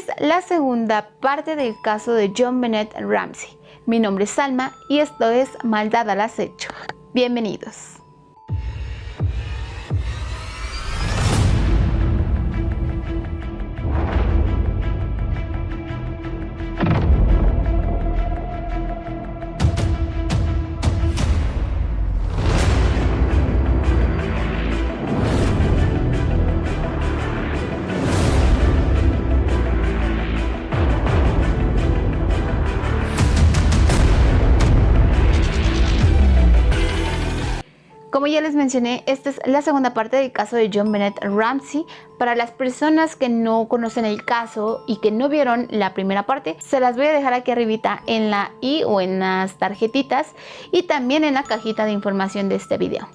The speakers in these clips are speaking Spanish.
es la segunda parte del caso de John Bennett Ramsey. Mi nombre es Salma y esto es Maldad al Acecho. Bienvenidos. Como ya les mencioné, esta es la segunda parte del caso de John Bennett Ramsey. Para las personas que no conocen el caso y que no vieron la primera parte, se las voy a dejar aquí arribita en la i o en las tarjetitas y también en la cajita de información de este video.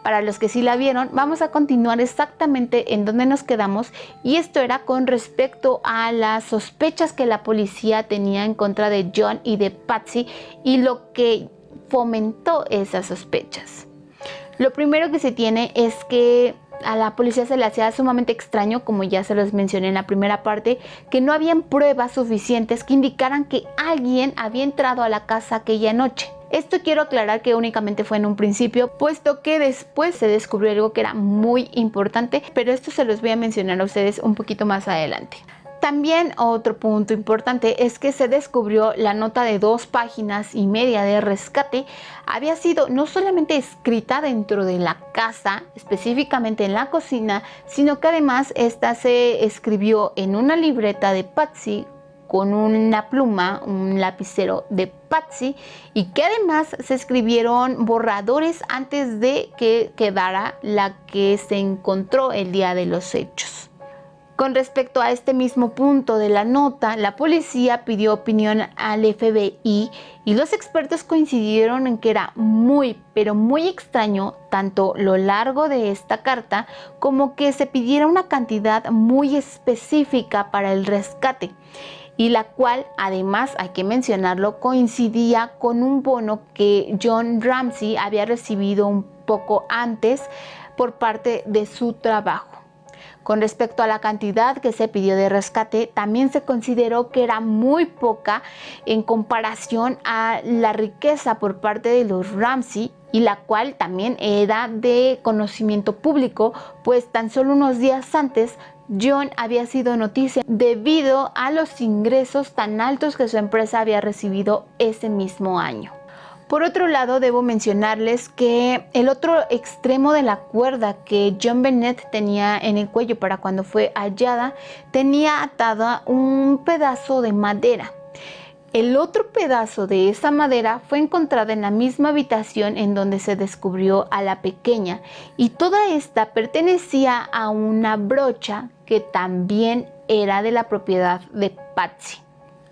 Para los que sí la vieron, vamos a continuar exactamente en donde nos quedamos, y esto era con respecto a las sospechas que la policía tenía en contra de John y de Patsy y lo que fomentó esas sospechas. Lo primero que se tiene es que a la policía se le hacía sumamente extraño, como ya se los mencioné en la primera parte, que no habían pruebas suficientes que indicaran que alguien había entrado a la casa aquella noche. Esto quiero aclarar que únicamente fue en un principio, puesto que después se descubrió algo que era muy importante, pero esto se los voy a mencionar a ustedes un poquito más adelante. También otro punto importante es que se descubrió la nota de 2 páginas y media de rescate. Había sido no solamente escrita dentro de la casa, específicamente en la cocina, sino que además esta se escribió en una libreta de Patsy con una pluma, un lapicero de Patsy, y que además se escribieron borradores antes de que quedara la que se encontró el día de los hechos. Con respecto a este mismo punto de la nota, la policía pidió opinión al FBI y los expertos coincidieron en que era muy, pero muy extraño tanto lo largo de esta carta como que se pidiera una cantidad muy específica para el rescate, y la cual, además, hay que mencionarlo, coincidía con un bono que John Ramsey había recibido un poco antes por parte de su trabajo. Con respecto a la cantidad que se pidió de rescate, también se consideró que era muy poca en comparación a la riqueza por parte de los Ramsey, y la cual también era de conocimiento público, pues tan solo unos días antes John había sido noticia debido a los ingresos tan altos que su empresa había recibido ese mismo año. Por otro lado, debo mencionarles que el otro extremo de la cuerda que John Bennett tenía en el cuello para cuando fue hallada tenía atada un pedazo de madera. El otro pedazo de esa madera fue encontrada en la misma habitación en donde se descubrió a la pequeña, y toda esta pertenecía a una brocha que también era de la propiedad de Patsy.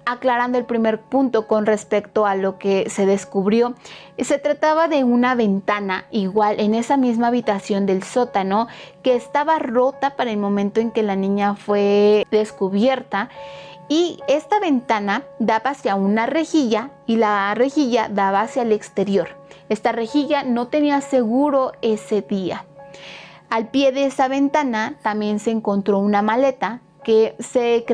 Aclarando el primer punto con respecto a lo que se descubrió, se trataba de una ventana igual en esa misma habitación del sótano que estaba rota para el momento en que la niña fue descubierta, y esta ventana daba hacia una rejilla y la rejilla daba hacia el exterior. Esta rejilla no tenía seguro ese día. Al pie de esa ventana también se encontró una maleta que se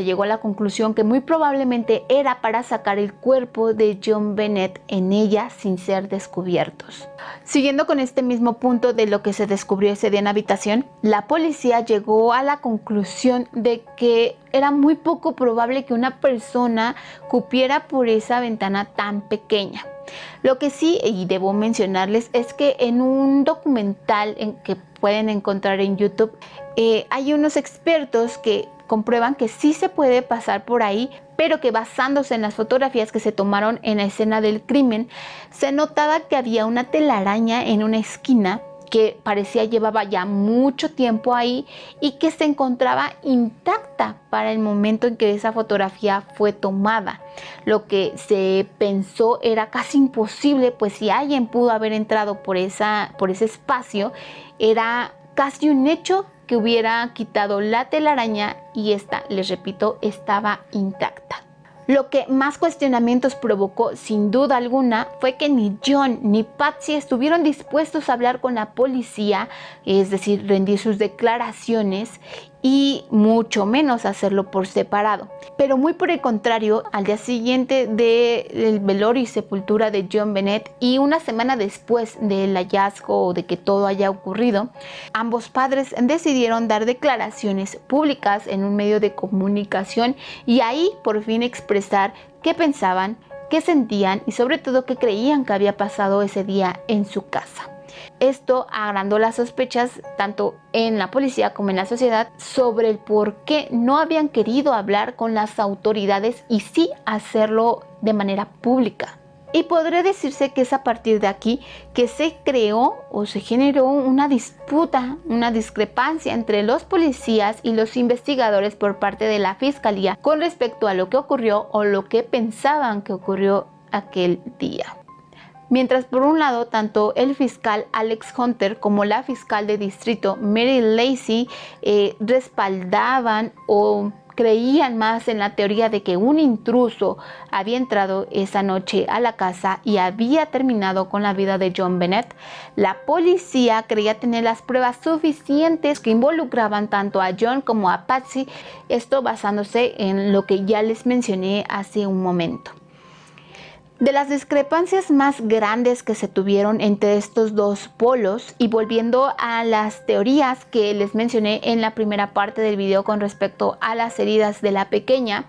llegó a la conclusión que muy probablemente era para sacar el cuerpo de John Bennett en ella sin ser descubiertos. Siguiendo con este mismo punto de lo que se descubrió ese día en la habitación, la policía llegó a la conclusión de que era muy poco probable que una persona cupiera por esa ventana tan pequeña. Lo que sí, y debo mencionarles, es que en un documental que pueden encontrar en YouTube, hay unos expertos que comprueban que sí se puede pasar por ahí, pero que basándose en las fotografías que se tomaron en la escena del crimen, se notaba que había una telaraña en una esquina que parecía llevaba ya mucho tiempo ahí y que se encontraba intacta para el momento en que esa fotografía fue tomada. Lo que se pensó era casi imposible, pues si alguien pudo haber entrado por ese espacio, era casi un hecho que hubiera quitado la telaraña y esta, les repito, estaba intacta. Lo que más cuestionamientos provocó, sin duda alguna, fue que ni John ni Patsy estuvieron dispuestos a hablar con la policía, es decir, rendir sus declaraciones, y mucho menos hacerlo por separado. Pero muy por el contrario, al día siguiente del velorio y sepultura de John Bennett y una semana después del hallazgo o de que todo haya ocurrido, ambos padres decidieron dar declaraciones públicas en un medio de comunicación y ahí por fin expresar qué pensaban, qué sentían y sobre todo qué creían que había pasado ese día en su casa. Esto agrandó las sospechas tanto en la policía como en la sociedad sobre el por qué no habían querido hablar con las autoridades y sí hacerlo de manera pública. Y podría decirse que es a partir de aquí que se creó o se generó una disputa, una discrepancia entre los policías y los investigadores por parte de la fiscalía con respecto a lo que ocurrió o lo que pensaban que ocurrió aquel día. Mientras por un lado tanto el fiscal Alex Hunter como la fiscal de distrito Mary Lacy respaldaban o creían más en la teoría de que un intruso había entrado esa noche a la casa y había terminado con la vida de John Bennett, la policía creía tener las pruebas suficientes que involucraban tanto a John como a Patsy, esto basándose en lo que ya les mencioné hace un momento. De las discrepancias más grandes que se tuvieron entre estos dos polos y volviendo a las teorías que les mencioné en la primera parte del video con respecto a las heridas de la pequeña,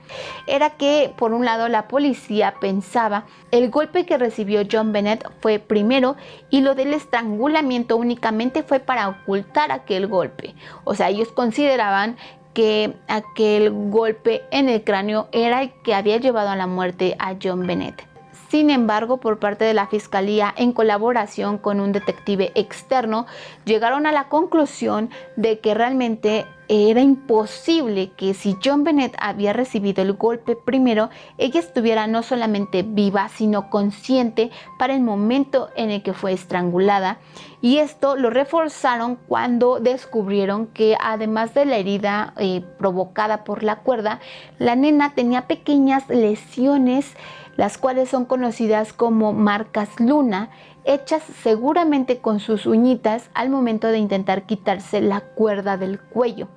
era que por un lado la policía pensaba el golpe que recibió John Bennett fue primero y lo del estrangulamiento únicamente fue para ocultar aquel golpe. O sea, ellos consideraban que aquel golpe en el cráneo era el que había llevado a la muerte a John Bennett. Sin embargo, por parte de la Fiscalía, en colaboración con un detective externo, llegaron a la conclusión de que realmente era imposible que si John Bennett había recibido el golpe primero, ella estuviera no solamente viva, sino consciente para el momento en el que fue estrangulada. Y esto lo reforzaron cuando descubrieron que además de la herida provocada por la cuerda, la nena tenía pequeñas lesiones, las cuales son conocidas como marcas Luna, hechas seguramente con sus uñitas al momento de intentar quitarse la cuerda del cuello.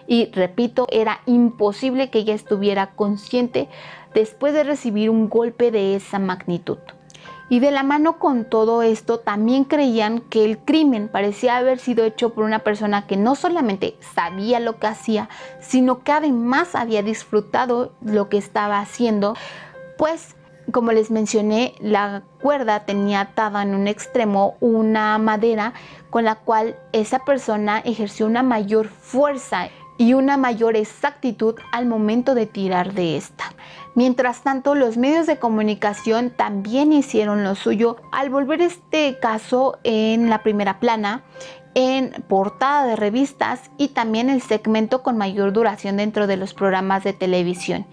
Y repito, era imposible que ella estuviera consciente después de recibir un golpe de esa magnitud. Y de la mano con todo esto, también creían que el crimen parecía haber sido hecho por una persona que no solamente sabía lo que hacía, sino que además había disfrutado lo que estaba haciendo, pues como les mencioné, la cuerda tenía atada en un extremo una madera con la cual esa persona ejerció una mayor fuerza y una mayor exactitud al momento de tirar de esta. Mientras tanto, los medios de comunicación también hicieron lo suyo al volver este caso en la primera plana, en portada de revistas y también el segmento con mayor duración dentro de los programas de televisión.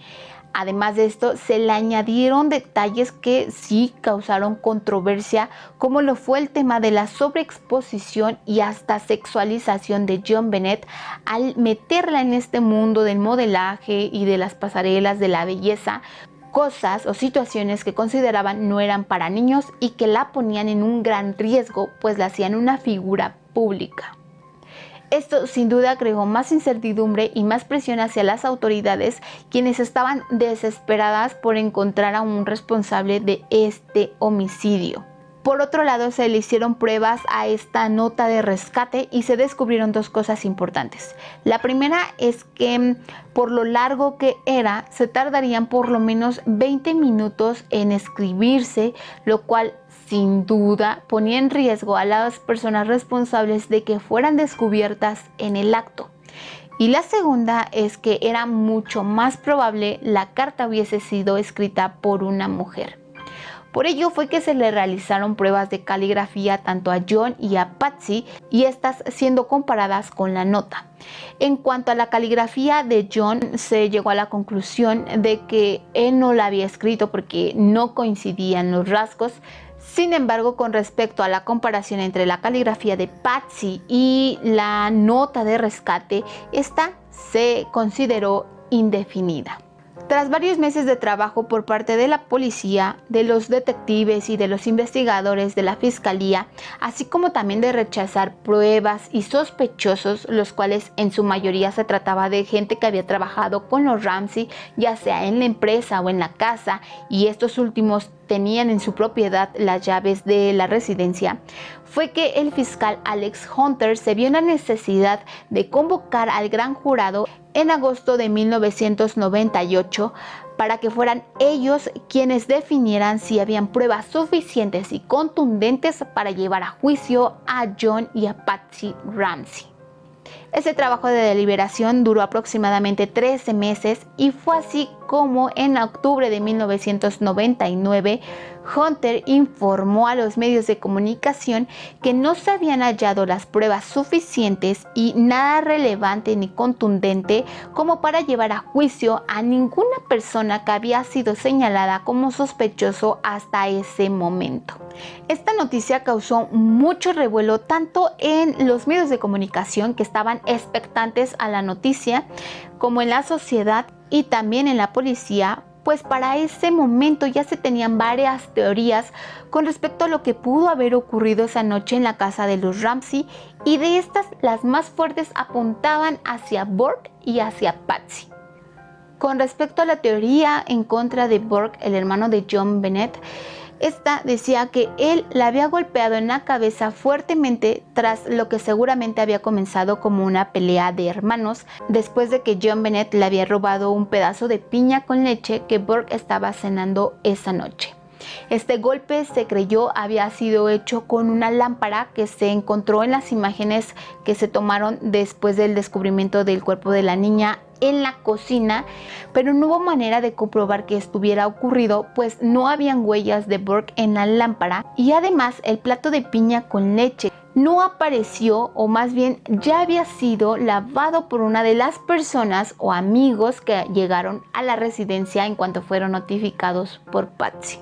Además de esto, se le añadieron detalles que sí causaron controversia, como lo fue el tema de la sobreexposición y hasta sexualización de John Bennett al meterla en este mundo del modelaje y de las pasarelas de la belleza, cosas o situaciones que consideraban no eran para niños y que la ponían en un gran riesgo, pues la hacían una figura pública. Esto sin duda creó más incertidumbre y más presión hacia las autoridades, quienes estaban desesperadas por encontrar a un responsable de este homicidio. Por otro lado, se le hicieron pruebas a esta nota de rescate y se descubrieron dos cosas importantes. La primera es que por lo largo que era, se tardarían por lo menos 20 minutos en escribirse, lo cual sin duda ponía en riesgo a las personas responsables de que fueran descubiertas en el acto. Y la segunda es que era mucho más probable la carta hubiese sido escrita por una mujer. Por ello fue que se le realizaron pruebas de caligrafía tanto a John y a Patsy, y estas siendo comparadas con la nota. En cuanto a la caligrafía de John, se llegó a la conclusión de que él no la había escrito porque no coincidían los rasgos. Sin embargo, con respecto a la comparación entre la caligrafía de Patsy y la nota de rescate, esta se consideró indefinida. Tras varios meses de trabajo por parte de la policía, de los detectives y de los investigadores de la fiscalía, así como también de rechazar pruebas y sospechosos, los cuales en su mayoría se trataba de gente que había trabajado con los Ramsey, ya sea en la empresa o en la casa, y estos últimos tenían en su propiedad las llaves de la residencia, fue que el fiscal Alex Hunter se vio en la necesidad de convocar al gran jurado en agosto de 1998 para que fueran ellos quienes definieran si habían pruebas suficientes y contundentes para llevar a juicio a John y a Patsy Ramsey. Este trabajo de deliberación duró aproximadamente 13 meses y fue así como en octubre de 1999 Hunter informó a los medios de comunicación que no se habían hallado las pruebas suficientes y nada relevante ni contundente como para llevar a juicio a ninguna persona que había sido señalada como sospechoso hasta ese momento. Esta noticia causó mucho revuelo tanto en los medios de comunicación que estaban expectantes a la noticia, como en la sociedad y también en la policía, pues para ese momento ya se tenían varias teorías con respecto a lo que pudo haber ocurrido esa noche en la casa de los Ramsey, y de estas las más fuertes apuntaban hacia Burke y hacia Patsy. Con respecto a la teoría en contra de Burke, el hermano de John Bennett, esta decía que él la había golpeado en la cabeza fuertemente tras lo que seguramente había comenzado como una pelea de hermanos, después de que John Bennett le había robado un pedazo de piña con leche que Burke estaba cenando esa noche. Este golpe se creyó había sido hecho con una lámpara que se encontró en las imágenes que se tomaron después del descubrimiento del cuerpo de la niña en la cocina, pero no hubo manera de comprobar que estuviera ocurrido, pues no habían huellas de Burke en la lámpara, y además el plato de piña con leche no apareció, o más bien ya había sido lavado por una de las personas o amigos que llegaron a la residencia en cuanto fueron notificados por Patsy.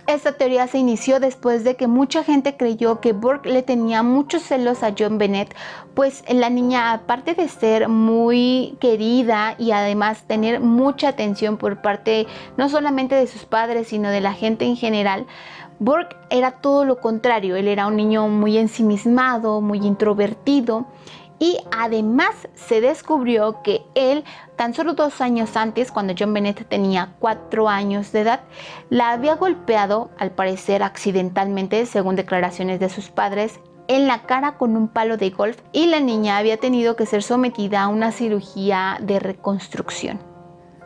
Esta teoría se inició después de que mucha gente creyó que Burke le tenía muchos celos a John Bennett, pues la niña, aparte de ser muy querida y además tener mucha atención por parte no solamente de sus padres, sino de la gente en general, Burke era todo lo contrario. Él era un niño muy ensimismado, muy introvertido. Y además se descubrió que él, tan solo 2 años antes, cuando John Bennett tenía 4 años de edad, la había golpeado, al parecer accidentalmente, según declaraciones de sus padres, en la cara con un palo de golf, y la niña había tenido que ser sometida a una cirugía de reconstrucción.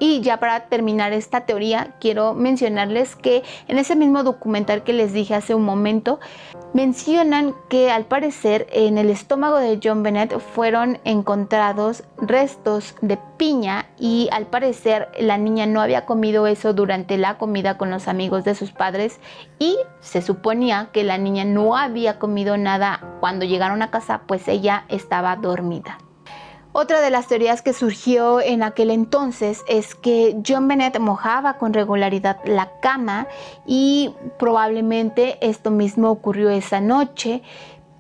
Y ya para terminar esta teoría, quiero mencionarles que en ese mismo documental que les dije hace un momento, mencionan que al parecer en el estómago de John Bennett fueron encontrados restos de piña, y al parecer la niña no había comido eso durante la comida con los amigos de sus padres, y se suponía que la niña no había comido nada cuando llegaron a casa, pues ella estaba dormida. Otra de las teorías que surgió en aquel entonces es que John Bennett mojaba con regularidad la cama, y probablemente esto mismo ocurrió esa noche.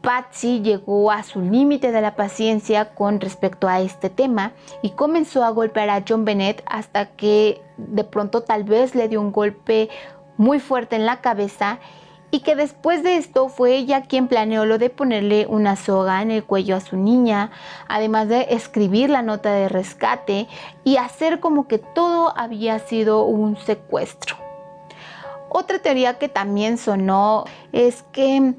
Patsy llegó a su límite de la paciencia con respecto a este tema y comenzó a golpear a John Bennett hasta que de pronto tal vez le dio un golpe muy fuerte en la cabeza, y que después de esto fue ella quien planeó lo de ponerle una soga en el cuello a su niña, además de escribir la nota de rescate y hacer como que todo había sido un secuestro. Otra teoría que también sonó es que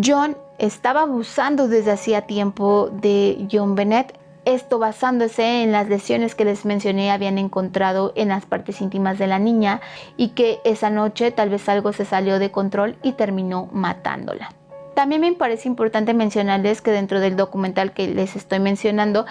John estaba abusando desde hacía tiempo de John Bennett. Esto basándose en las lesiones que les mencioné habían encontrado en las partes íntimas de la niña, y que esa noche tal vez algo se salió de control y terminó matándola. También me parece importante mencionarles que dentro del documental que les estoy mencionando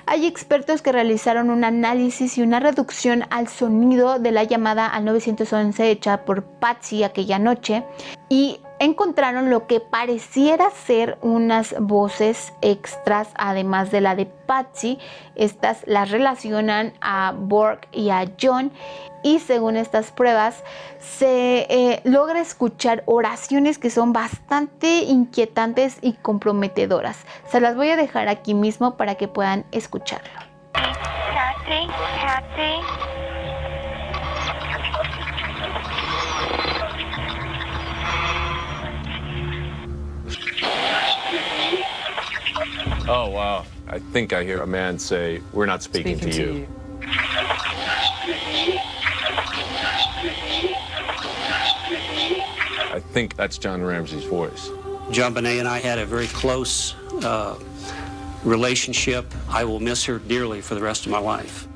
hay expertos que realizaron un análisis y una reducción al sonido de la llamada al 911 hecha por Patsy aquella noche, y encontraron lo que pareciera ser unas voces extras además de la de Patsy. Estas las relacionan a Burke y a John, y según estas pruebas se logra escuchar oraciones que son bastante inquietantes y comprometedoras. Se las voy a dejar aquí mismo para que puedan escucharlo. Patsy, Patsy, Oh, wow. I think I hear a man say, "We're not speaking to you." I think that's John Ramsey's voice. JonBenét and I had a very close relationship. I will miss her dearly for the rest of my life.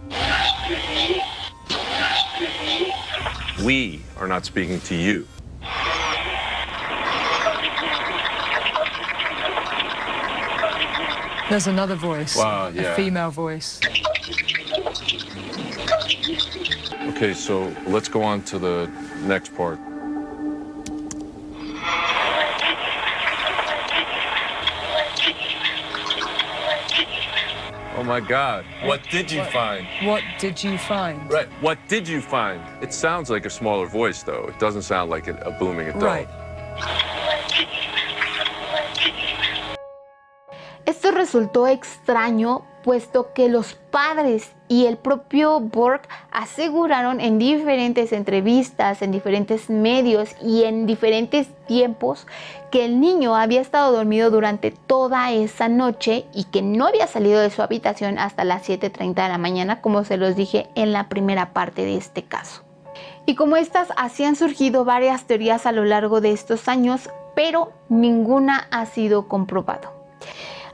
We are not speaking to you. There's another voice. Wow, yeah. A female voice. Okay, so let's go on to the next part. Oh my God, what did you find? What did you find? Right, what did you find? It sounds like a smaller voice, though. It doesn't sound like a booming adult. Right. Esto resultó extraño, puesto que los padres y el propio Borg aseguraron en diferentes entrevistas, en diferentes medios y en diferentes tiempos que el niño había estado dormido durante toda esa noche y que no había salido de su habitación hasta las 7:30 de la mañana, como se los dije en la primera parte de este caso. Y como estas, así han surgido varias teorías a lo largo de estos años, pero ninguna ha sido comprobado.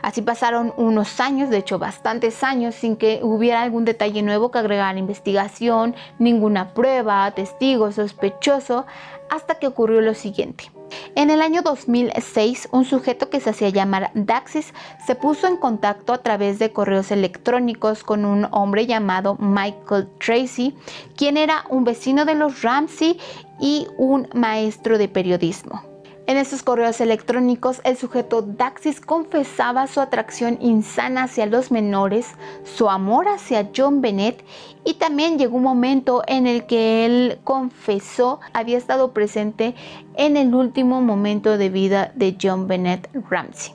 Así pasaron unos años, de hecho bastantes años, sin que hubiera algún detalle nuevo que agregar a la investigación, ninguna prueba, testigo, sospechoso, hasta que ocurrió lo siguiente. En el año 2006, un sujeto que se hacía llamar Daxis se puso en contacto a través de correos electrónicos con un hombre llamado Michael Tracy, quien era un vecino de los Ramsey y un maestro de periodismo. En estos correos electrónicos, el sujeto Daxis confesaba su atracción insana hacia los menores, su amor hacia JonBenét, y también llegó un momento en el que él confesó había estado presente en el último momento de vida de JonBenét Ramsey.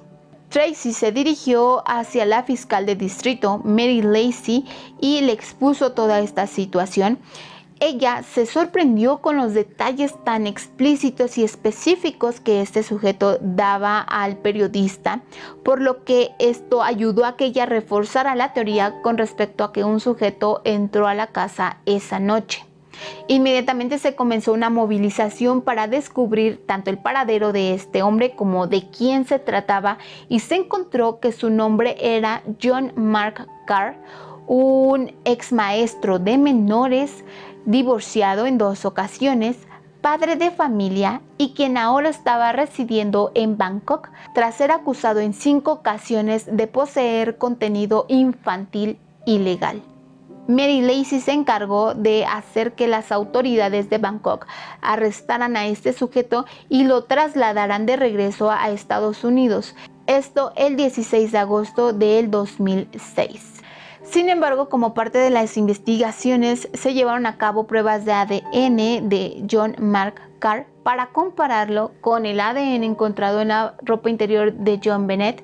Tracy se dirigió hacia la fiscal de distrito, Mary Lacey, y le expuso toda esta situación. Ella se sorprendió con los detalles tan explícitos y específicos que este sujeto daba al periodista, por lo que esto ayudó a que ella reforzara la teoría con respecto a que un sujeto entró a la casa esa noche. Inmediatamente se comenzó una movilización para descubrir tanto el paradero de este hombre como de quién se trataba, y se encontró que su nombre era John Mark Carr, un ex maestro de menores, divorciado en 2 ocasiones, padre de familia y quien ahora estaba residiendo en Bangkok tras ser acusado en 5 ocasiones de poseer contenido infantil ilegal. Mary Lacey se encargó de hacer que las autoridades de Bangkok arrestaran a este sujeto y lo trasladaran de regreso a Estados Unidos. Esto el 16 de agosto del 2006. Sin embargo, como parte de las investigaciones, se llevaron a cabo pruebas de ADN de John Mark Carr para compararlo con el ADN encontrado en la ropa interior de JonBenét.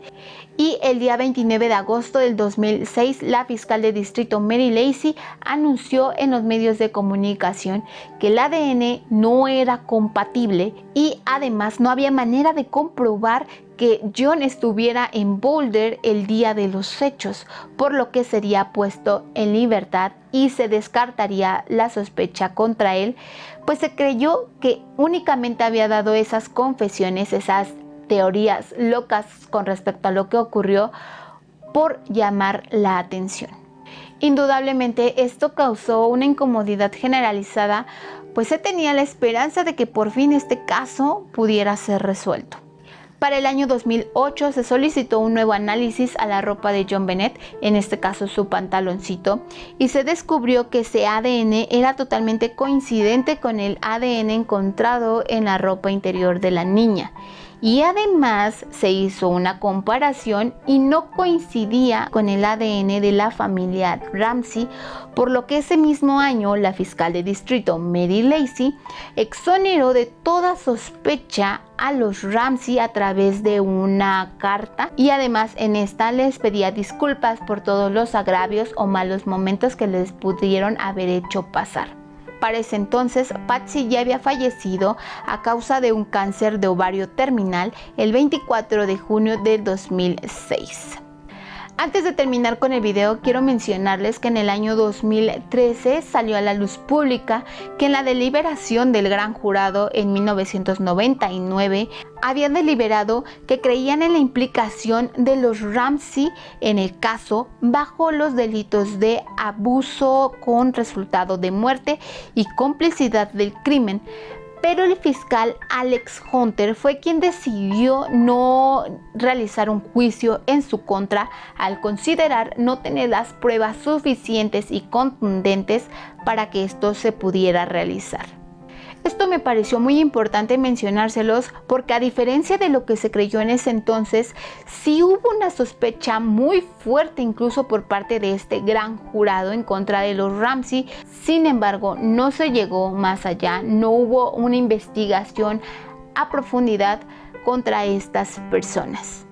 Y el día 29 de agosto del 2006, la fiscal de distrito Mary Lacey anunció en los medios de comunicación que el ADN no era compatible y además no había manera de comprobar que John estuviera en Boulder el día de los hechos, por lo que sería puesto en libertad y se descartaría la sospecha contra él, pues se creyó que únicamente había dado esas confesiones, esas teorías locas con respecto a lo que ocurrió, por llamar la atención. Indudablemente esto causó una incomodidad generalizada, pues se tenía la esperanza de que por fin este caso pudiera ser resuelto. Para el año 2008 se solicitó un nuevo análisis a la ropa de JonBenét, en este caso su pantaloncito, y se descubrió que ese ADN era totalmente coincidente con el ADN encontrado en la ropa interior de la niña. Y además se hizo una comparación y no coincidía con el ADN de la familia Ramsey, por lo que ese mismo año la fiscal de distrito Mary Lacey exoneró de toda sospecha a los Ramsey a través de una carta, y además en esta les pedía disculpas por todos los agravios o malos momentos que les pudieron haber hecho pasar. Para ese entonces, Patsy ya había fallecido a causa de un cáncer de ovario terminal el 24 de junio de 2006. Antes de terminar con el video, quiero mencionarles que en el año 2013 salió a la luz pública que en la deliberación del Gran Jurado en 1999 habían deliberado que creían en la implicación de los Ramsey en el caso bajo los delitos de abuso con resultado de muerte y complicidad del crimen. Pero el fiscal Alex Hunter fue quien decidió no realizar un juicio en su contra al considerar no tener las pruebas suficientes y contundentes para que esto se pudiera realizar. Esto me pareció muy importante mencionárselos porque a diferencia de lo que se creyó en ese entonces, sí hubo una sospecha muy fuerte incluso por parte de este gran jurado en contra de los Ramsey. Sin embargo, no se llegó más allá, no hubo una investigación a profundidad contra estas personas.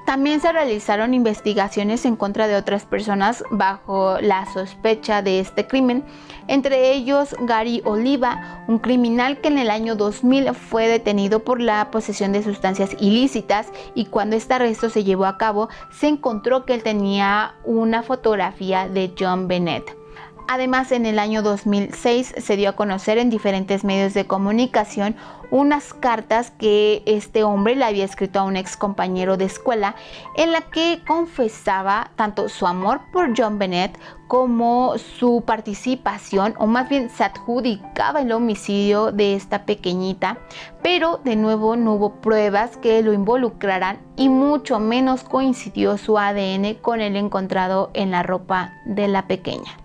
También se realizaron investigaciones en contra de otras personas bajo la sospecha de este crimen, entre ellos Gary Oliva, un criminal que en el año 2000 fue detenido por la posesión de sustancias ilícitas y cuando este arresto se llevó a cabo se encontró que él tenía una fotografía de John Bennett. Además, en el año 2006 se dio a conocer en diferentes medios de comunicación unas cartas que este hombre le había escrito a un ex compañero de escuela en la que confesaba tanto su amor por John Bennett como su participación, o más bien se adjudicaba el homicidio de esta pequeñita, pero de nuevo no hubo pruebas que lo involucraran y mucho menos coincidió su ADN con el encontrado en la ropa de la pequeña.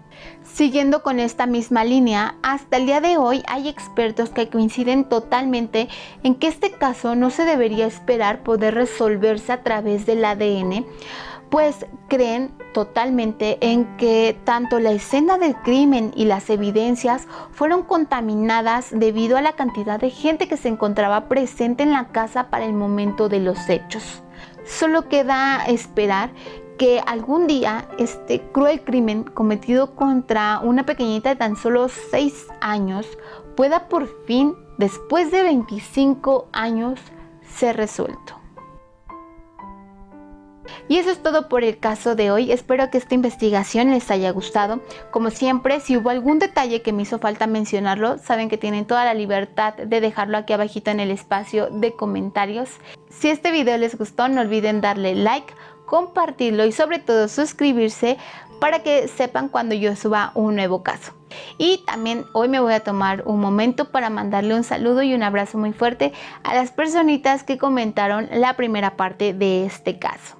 Siguiendo con esta misma línea, hasta el día de hoy hay expertos que coinciden totalmente en que este caso no se debería esperar poder resolverse a través del ADN, pues creen totalmente en que tanto la escena del crimen y las evidencias fueron contaminadas debido a la cantidad de gente que se encontraba presente en la casa para el momento de los hechos. Solo queda esperar que algún día este cruel crimen cometido contra una pequeñita de tan solo 6 años pueda por fin, después de 25 años, ser resuelto. Y eso es todo por el caso de hoy. Espero que esta investigación les haya gustado. Como siempre, si hubo algún detalle que me hizo falta mencionarlo, saben que tienen toda la libertad de dejarlo aquí abajito en el espacio de comentarios. Si este video les gustó, no olviden darle like, compartirlo y sobre todo suscribirse para que sepan cuando yo suba un nuevo caso. Y también hoy me voy a tomar un momento para mandarle un saludo y un abrazo muy fuerte a las personitas que comentaron la primera parte de este caso.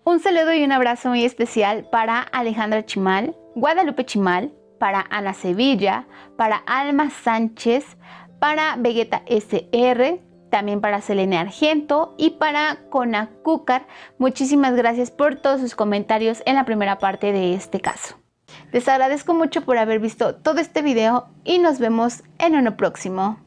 Un saludo y un abrazo muy especial para Alejandra Chimal, Guadalupe Chimal, para Ana Sevilla, para Alma Sánchez, para Vegeta SR, también para Selene Argento y para Cona Cúcar. Muchísimas gracias por todos sus comentarios en la primera parte de este caso. Les agradezco mucho por haber visto todo este video y nos vemos en uno próximo.